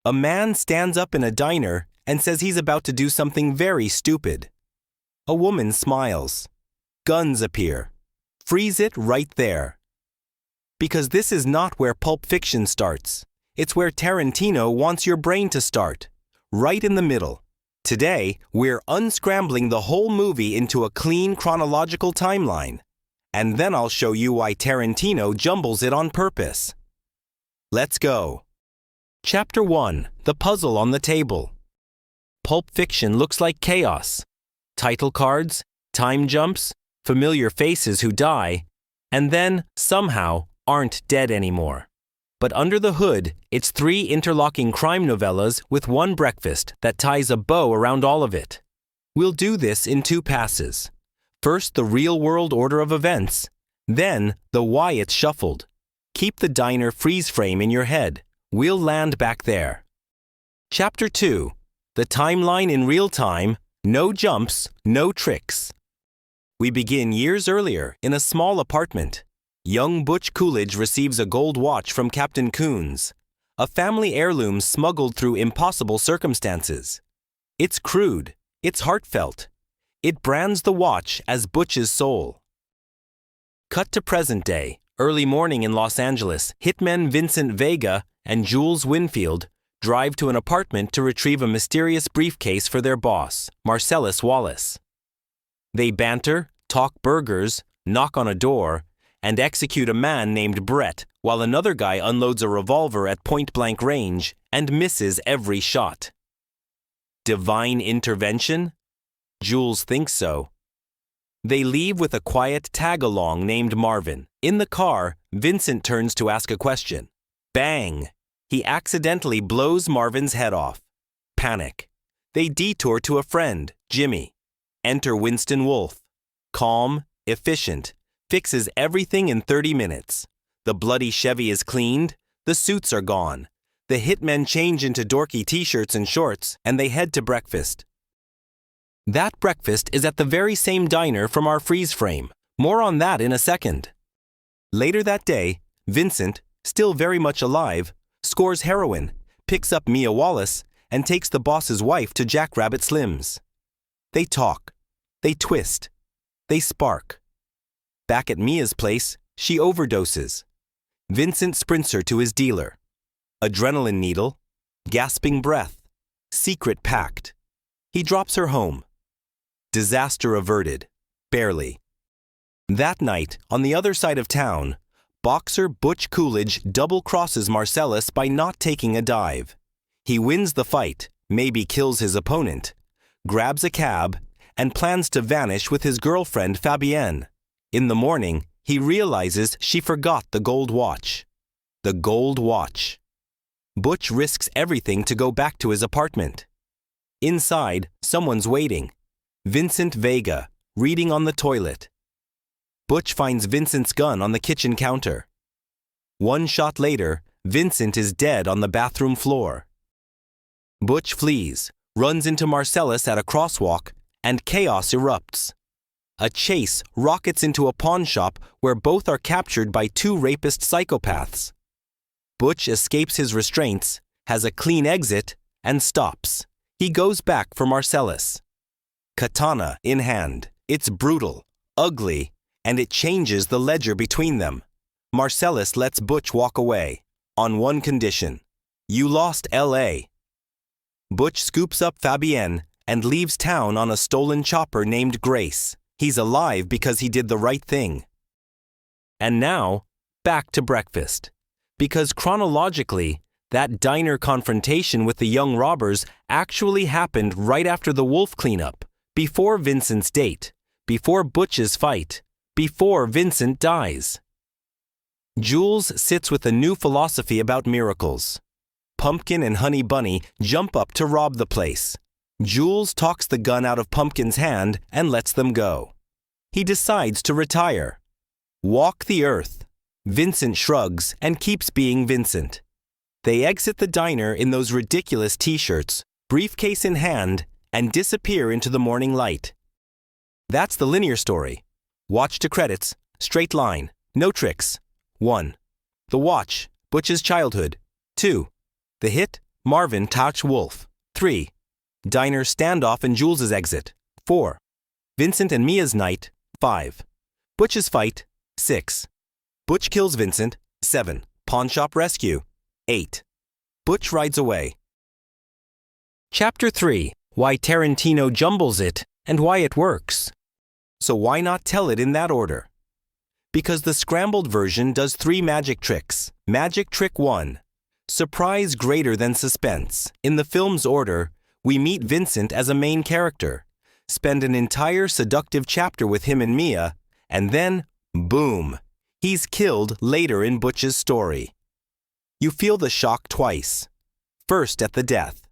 A man stands up in a diner and says he's about to do something very stupid. A woman smiles. Guns appear. Freeze it right there. Because this is not where Pulp Fiction starts. It's where Tarantino wants your brain to start. Right in the middle. Today, we're unscrambling the whole movie into a clean chronological timeline. And then I'll show you why Tarantino jumbles it on purpose. Let's go. Chapter 1. The Puzzle on the Table. Pulp Fiction looks like chaos. Title cards, time jumps, familiar faces who die, and then, somehow, aren't dead anymore. But under the hood, it's 3 interlocking crime novellas with one breakfast that ties a bow around all of it. We'll do this in 2 passes. First, the real-world order of events. Then, the why it's shuffled. Keep the diner freeze frame in your head. We'll land back there. Chapter 2. The timeline in real time. No jumps, no tricks. We begin years earlier in a small apartment. Young Butch Coolidge receives a gold watch from Captain Coons, a family heirloom smuggled through impossible circumstances. It's crude. It's heartfelt. It brands the watch as Butch's soul. Cut to present day, early morning in Los Angeles. Hitmen Vincent Vega and Jules Winfield drive to an apartment to retrieve a mysterious briefcase for their boss, Marcellus Wallace. They banter, talk burgers, knock on a door, and execute a man named Brett while another guy unloads a revolver at point-blank range and misses every shot. Divine intervention? Jules thinks so. They leave with a quiet tag-along named Marvin. In the car, Vincent turns to ask a question. Bang! He accidentally blows Marvin's head off. Panic. They detour to a friend, Jimmy. Enter Winston Wolfe. Calm, efficient, fixes everything in 30 minutes. The bloody Chevy is cleaned, the suits are gone. The hitmen change into dorky t-shirts and shorts, and they head to breakfast. That breakfast is at the very same diner from our freeze frame. More on that in a second. Later that day, Vincent, still very much alive, scores heroin, picks up Mia Wallace, and takes the boss's wife to Jackrabbit Slim's. They talk. They twist. They spark. Back at Mia's place, she overdoses. Vincent sprints her to his dealer. Adrenaline needle, gasping breath, secret pact. He drops her home. Disaster averted. Barely. That night, on the other side of town, boxer Butch Coolidge double-crosses Marcellus by not taking a dive. He wins the fight, maybe kills his opponent, grabs a cab, and plans to vanish with his girlfriend Fabienne. In the morning, he realizes she forgot the gold watch. The gold watch. Butch risks everything to go back to his apartment. Inside, someone's waiting. Vincent Vega, reading on the toilet. Butch finds Vincent's gun on the kitchen counter. 1 shot later, Vincent is dead on the bathroom floor. Butch flees, runs into Marcellus at a crosswalk, and chaos erupts. A chase rockets into a pawn shop where both are captured by 2 rapist psychopaths. Butch escapes his restraints, has a clean exit, and stops. He goes back for Marcellus. Katana in hand. It's brutal, ugly, and it changes the ledger between them. Marcellus lets Butch walk away, on one condition. You lost L.A. Butch scoops up Fabienne and leaves town on a stolen chopper named Grace. He's alive because he did the right thing. And now, back to breakfast. Because chronologically, that diner confrontation with the young robbers actually happened right after the Wolf cleanup, before Vincent's date, before Butch's fight, before Vincent dies. Jules sits with a new philosophy about miracles. Pumpkin and Honey Bunny jump up to rob the place. Jules talks the gun out of Pumpkin's hand and lets them go. He decides to retire. Walk the earth. Vincent shrugs and keeps being Vincent. They exit the diner in those ridiculous t-shirts, briefcase in hand, and disappear into the morning light. That's the linear story. Watch to credits, straight line, no tricks. 1. The watch, Butch's childhood. 2. The hit, Marvin touch Wolf. 3. Diner standoff and Jules's exit. 4. Vincent and Mia's night. 5. Butch's fight. 6. Butch kills Vincent. 7. Pawnshop rescue. 8. Butch rides away. Chapter 3. Why Tarantino jumbles it and why it works. So why not tell it in that order? Because the scrambled version does 3 magic tricks. Magic trick 1. Surprise greater than suspense. In the film's order, we meet Vincent as a main character, spend an entire seductive chapter with him and Mia, and then, boom, he's killed later in Butch's story. You feel the shock twice. First at the death,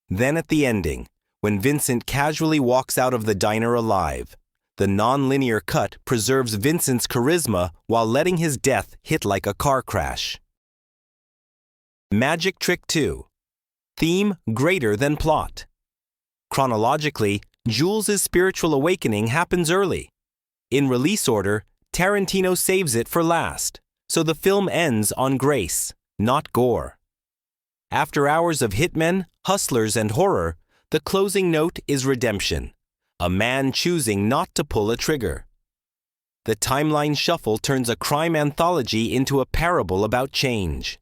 then at the ending, when Vincent casually walks out of the diner alive. The non-linear cut preserves Vincent's charisma while letting his death hit like a car crash. Magic trick 2. Theme greater than plot. Chronologically, Jules' spiritual awakening happens early. In release order, Tarantino saves it for last, so the film ends on grace, not gore. After hours of hitmen, hustlers, and horror, the closing note is redemption. A man choosing not to pull a trigger. The timeline shuffle turns a crime anthology into a parable about change.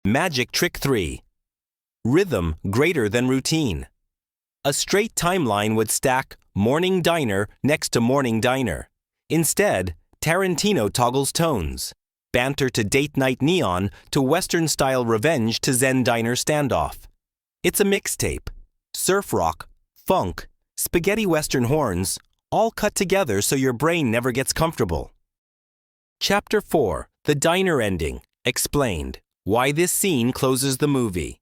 Magic trick 3. Rhythm greater than routine. A straight timeline would stack Morning Diner next to Morning Diner. Instead, Tarantino toggles tones. Banter to Date Night Neon to Western-style revenge to Zen Diner standoff. It's a mixtape. Surf rock, funk, spaghetti western horns, all cut together so your brain never gets comfortable. Chapter 4. The Diner Ending. Explained. Why this scene closes the movie.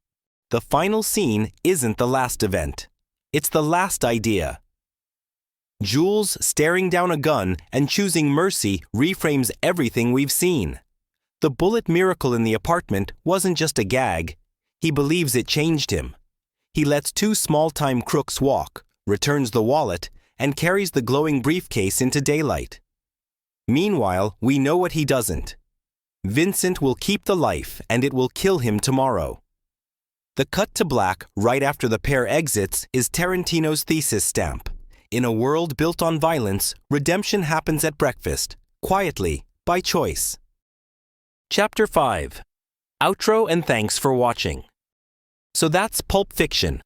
The final scene isn't the last event. It's the last idea. Jules staring down a gun and choosing mercy reframes everything we've seen. The bullet miracle in the apartment wasn't just a gag. He believes it changed him. He lets 2 small-time crooks walk, returns the wallet, and carries the glowing briefcase into daylight. Meanwhile, we know what he doesn't. Vincent will keep the life, and it will kill him tomorrow. The cut to black right after the pair exits is Tarantino's thesis stamp. In a world built on violence, redemption happens at breakfast, quietly, by choice. Chapter 5. Outro and thanks for watching. So that's Pulp Fiction.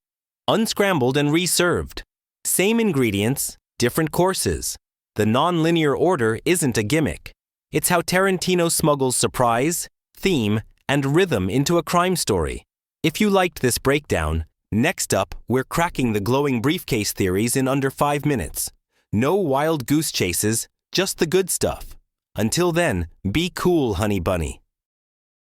Unscrambled and reserved. Same ingredients, different courses. The non-linear order isn't a gimmick. It's how Tarantino smuggles surprise, theme, and rhythm into a crime story. If you liked this breakdown, next up, we're cracking the glowing briefcase theories in under 5 minutes. No wild goose chases, just the good stuff. Until then, be cool, honey bunny.